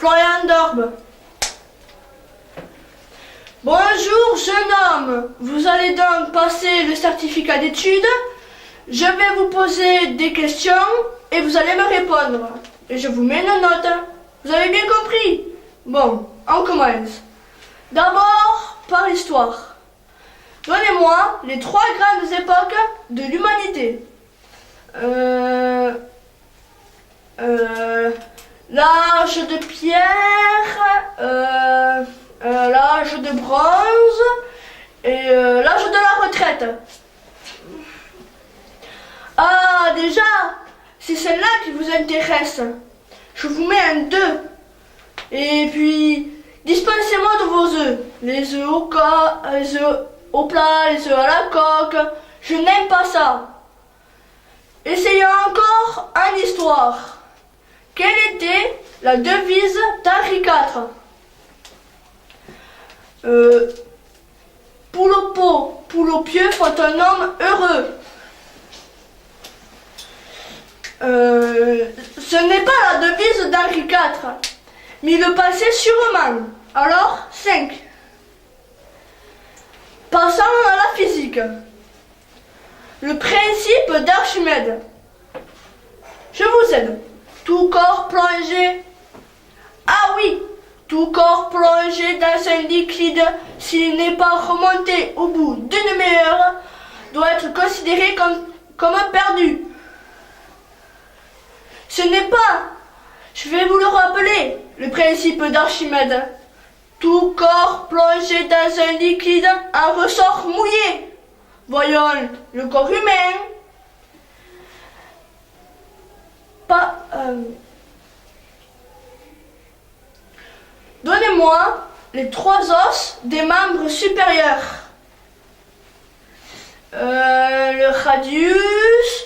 Florian Dorbe. Bonjour jeune homme, vous allez donc passer le certificat d'études. Je vais vous poser des questions et vous allez me répondre. Et je vous mets une note. Vous avez bien compris? Bon, on commence. D'abord, par l'histoire. Donnez-moi les 3 grandes époques de l'humanité. L'âge de pierre, l'âge de bronze et l'âge de la retraite. Ah, déjà, c'est celle-là qui vous intéresse. Je vous mets un 2. Et puis, dispensez-moi de vos œufs. Les œufs les œufs au plat, les œufs à la coque. Je n'aime pas ça. Essayons encore en histoire. Quelle était la devise d'Henri IV? Poule au pot, poule au pieu, faut un homme heureux. Ce n'est pas la devise d'Henri IV, mais le passé sûrement. Alors, 5. Passons à la physique. Le principe d'Archimède. Je vous aide. Tout corps plongé. Ah oui, tout corps plongé dans un liquide, s'il n'est pas remonté au bout d'une demi-heure, doit être considéré comme perdu. Ce n'est pas, je vais vous le rappeler, le principe d'Archimède. Tout corps plongé dans un liquide en ressort mouillé. Voyons le corps humain. Donnez-moi les 3 os des membres supérieurs. Le radius,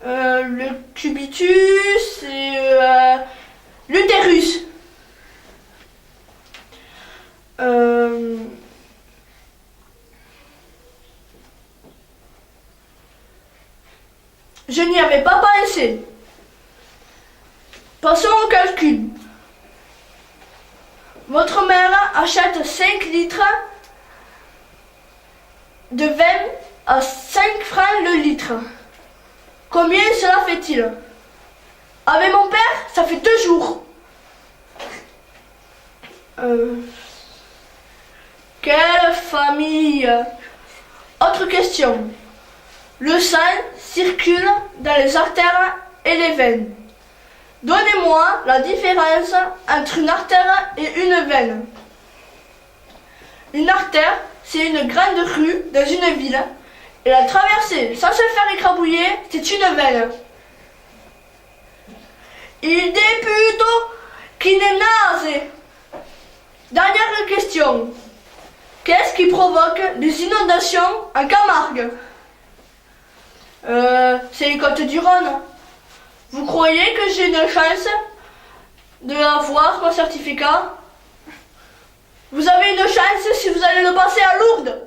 le cubitus et l'utérus. Je n'y avais pas pensé. Passons au calcul. Votre mère achète 5 litres de vin à 5 francs le litre. Combien cela fait-il? Avec mon père, ça fait 2 jours. Quelle famille! Autre question. Le sang circule dans les artères et les veines. Donnez-moi la différence entre une artère et une veine. Une artère, c'est une grande rue dans une ville. Et la traverser sans se faire écrabouiller, c'est une veine. Il dit plutôt qu'il est naze. Dernière question. Qu'est-ce qui provoque les inondations en Camargue? C'est les côtes du Rhône. Vous croyez que j'ai une chance d'avoir mon certificat? Vous avez une chance si vous allez le passer à Lourdes.